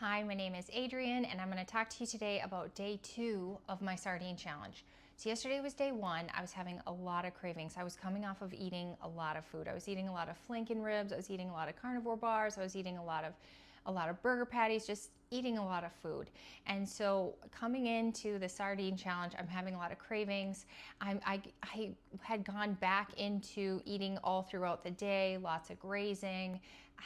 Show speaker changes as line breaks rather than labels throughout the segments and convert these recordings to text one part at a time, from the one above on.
Hi, my name is Adrienne, and I'm going to talk to you today about day 2 of my sardine challenge. So yesterday was day 1. I was having a lot of cravings. I was coming off of eating a lot of food. I was eating a lot of flanken ribs. I was eating a lot of carnivore bars. I was eating a lot of burger patties, just eating a lot of food. And so coming into the sardine challenge, I'm having a lot of cravings. I had gone back into eating all throughout the day, lots of grazing.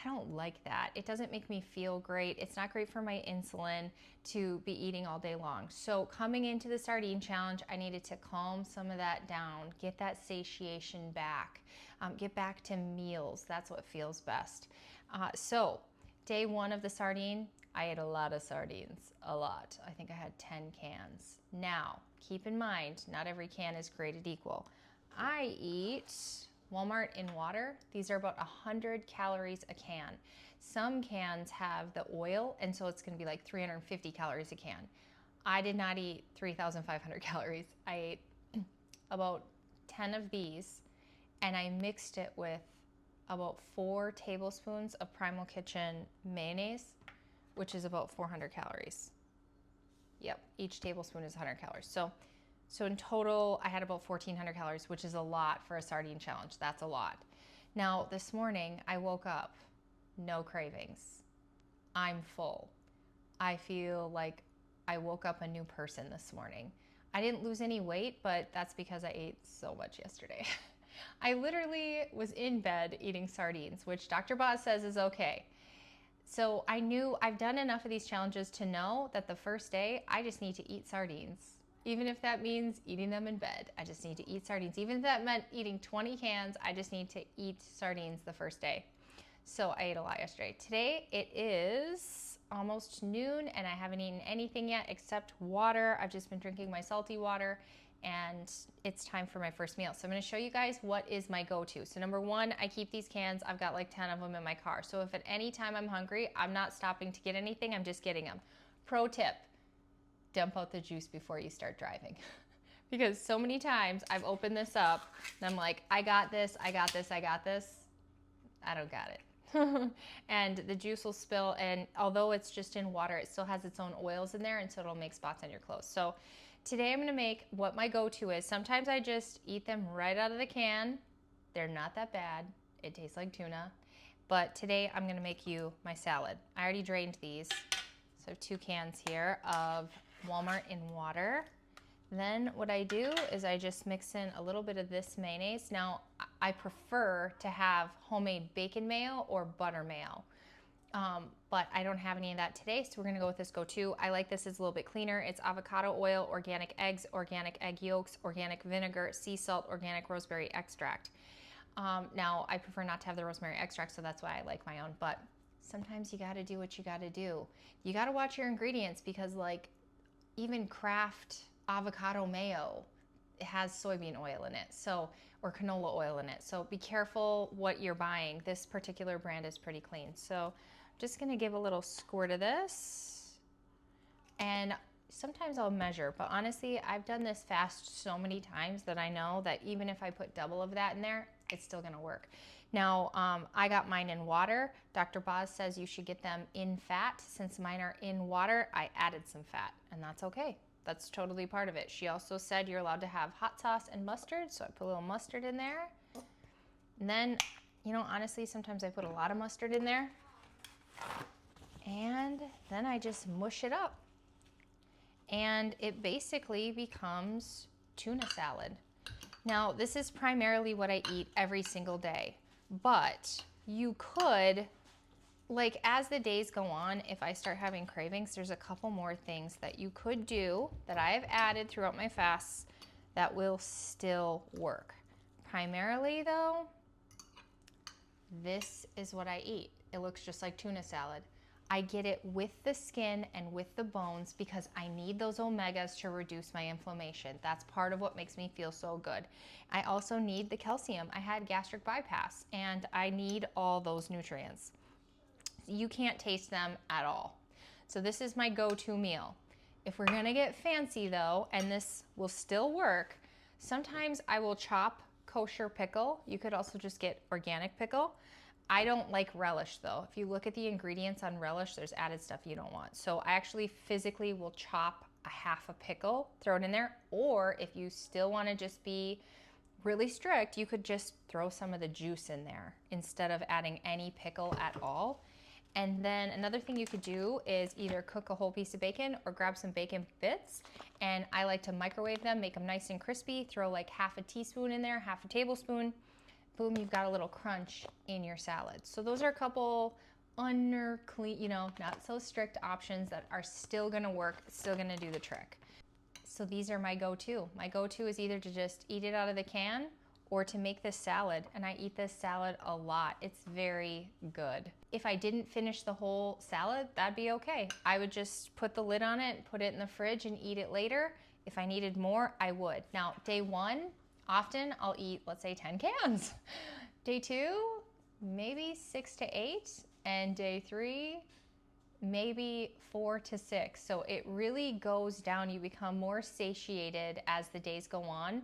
I don't like that. It doesn't make me feel great. It's not great for my insulin to be eating all day long. So coming into the sardine challenge, I needed to calm some of that down, get that satiation back, get back to meals. That's what feels best. So day 1 of the sardine, I ate a lot of sardines, a lot. I think I had 10 cans. Now, keep in mind, not every can is created equal. I eat Walmart in water. These are about 100 calories a can. Some cans have the oil, and so it's gonna be like 350 calories a can. I did not eat 3,500 calories. I ate about 10 of these, and I mixed it with about 4 tablespoons of Primal Kitchen mayonnaise, which is about 400 calories. Yep, each tablespoon is 100 calories. So in total, I had about 1,400 calories, which is a lot for a sardine challenge. That's a lot. Now, this morning, I woke up, no cravings. I'm full. I feel like I woke up a new person this morning. I didn't lose any weight, but that's because I ate so much yesterday. I literally was in bed eating sardines, which Dr. Boz says is okay. So I knew I've done enough of these challenges to know that the first day I just need to eat sardines. Even if that means eating them in bed, I just need to eat sardines. Even if that meant eating 20 cans, I just need to eat sardines the first day. So I ate a lot yesterday. Today it is almost noon and I haven't eaten anything yet except water. I've just been drinking my salty water and it's time for my first meal. So I'm gonna show you guys what is my go-to. So number 1, I keep these cans. I've got like 10 of them in my car. So if at any time I'm hungry, I'm not stopping to get anything, I'm just getting them. Pro tip, dump out the juice before you start driving. Because so many times I've opened this up and I'm like, I got this, I got this, I got this. I don't got it. And the juice will spill, and although it's just in water, it still has its own oils in there, and so it'll make spots on your clothes. So today I'm gonna make what my go-to is. Sometimes I just eat them right out of the can. They're not that bad. It tastes like tuna. But today I'm gonna make you my salad. I already drained these. So I have 2 cans here of Walmart in water. Then what I do is I just mix in a little bit of this mayonnaise. Now, I prefer to have homemade bacon mayo or butter mayo, but I don't have any of that today, so we're gonna go with this go-to. I like this, it's a little bit cleaner. It's avocado oil, organic eggs, organic egg yolks, organic vinegar, sea salt, organic rosemary extract. Now, I prefer not to have the rosemary extract, so that's why I like my own, but sometimes you gotta do what you gotta do. You gotta watch your ingredients because like even Kraft avocado mayo, it has soybean oil in it, so, or canola oil in it. So be careful what you're buying. This particular brand is pretty clean. So I'm just gonna give a little squirt of this. And sometimes I'll measure, but honestly, I've done this fast so many times that I know that even if I put double of that in there, it's still gonna work. Now, I got mine in water. Dr. Boz says you should get them in fat. Since mine are in water, I added some fat, and that's okay. That's totally part of it. She also said you're allowed to have hot sauce and mustard, so I put a little mustard in there. And then, you know, honestly, sometimes I put a lot of mustard in there. And then I just mush it up. And it basically becomes tuna salad. Now, this is primarily what I eat every single day, but you could, like as the days go on, if I start having cravings, there's a couple more things that you could do that I have added throughout my fasts that will still work. Primarily though, this is what I eat. It looks just like tuna salad. I get it with the skin and with the bones because I need those omegas to reduce my inflammation. That's part of what makes me feel so good. I also need the calcium. I had gastric bypass and I need all those nutrients. You can't taste them at all. So this is my go-to meal. If we're gonna get fancy though, and this will still work, sometimes I will chop kosher pickle. You could also just get organic pickle. I don't like relish though. If you look at the ingredients on relish, there's added stuff you don't want. So I actually physically will chop a half a pickle, throw it in there. Or if you still want to just be really strict, you could just throw some of the juice in there instead of adding any pickle at all. And then another thing you could do is either cook a whole piece of bacon or grab some bacon bits. And I like to microwave them, make them nice and crispy, throw like half a teaspoon in there, half a tablespoon. Boom, you've got a little crunch in your salad. So those are a couple clean, you know, not so strict options that are still gonna work, still gonna do the trick. So these are my go-to. My go-to is either to just eat it out of the can or to make this salad, and I eat this salad a lot. It's very good. If I didn't finish the whole salad, that'd be okay. I would just put the lid on it, put it in the fridge and eat it later. If I needed more, I would. Now, day one, often I'll eat, let's say 10 cans. Day two, maybe 6 to 8, and day three, maybe 4 to 6. So it really goes down. You become more satiated as the days go on.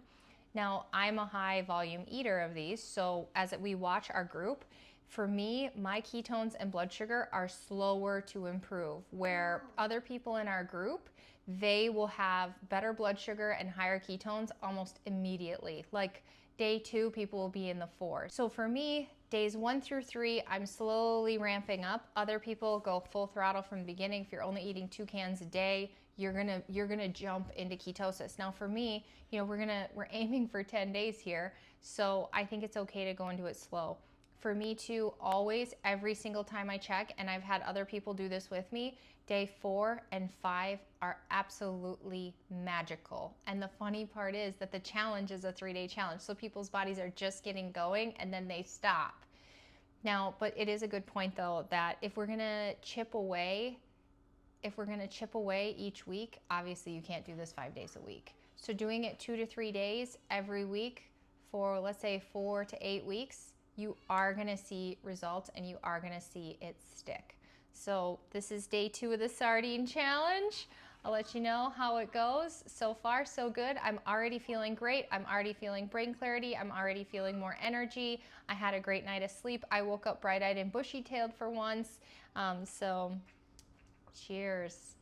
Now, I'm a high volume eater of these, so as we watch our group, for me, my ketones and blood sugar are slower to improve, where other people in our group, they will have better blood sugar and higher ketones almost immediately. Like day 2, people will be in the 4s. So for me, days 1 through 3, I'm slowly ramping up. Other people go full throttle from the beginning. If you're only eating 2 cans a day, you're gonna jump into ketosis. Now for me, you know, we're aiming for 10 days here, so I think it's okay to go into it slow. For me to always, every single time I check, and I've had other people do this with me, day 4 and 5 are absolutely magical. And the funny part is that the challenge is a 3-day challenge, so people's bodies are just getting going and then they stop. Now, but it is a good point though, that if we're gonna chip away each week, obviously you can't do this 5 days a week. So doing it 2 to 3 days every week for, let's say, 4 to 8 weeks, you are gonna see results and you are gonna see it stick. So this is day 2 of the sardine challenge. I'll let you know how it goes. So far, so good. I'm already feeling great. I'm already feeling brain clarity. I'm already feeling more energy. I had a great night of sleep. I woke up bright-eyed and bushy-tailed for once. So cheers.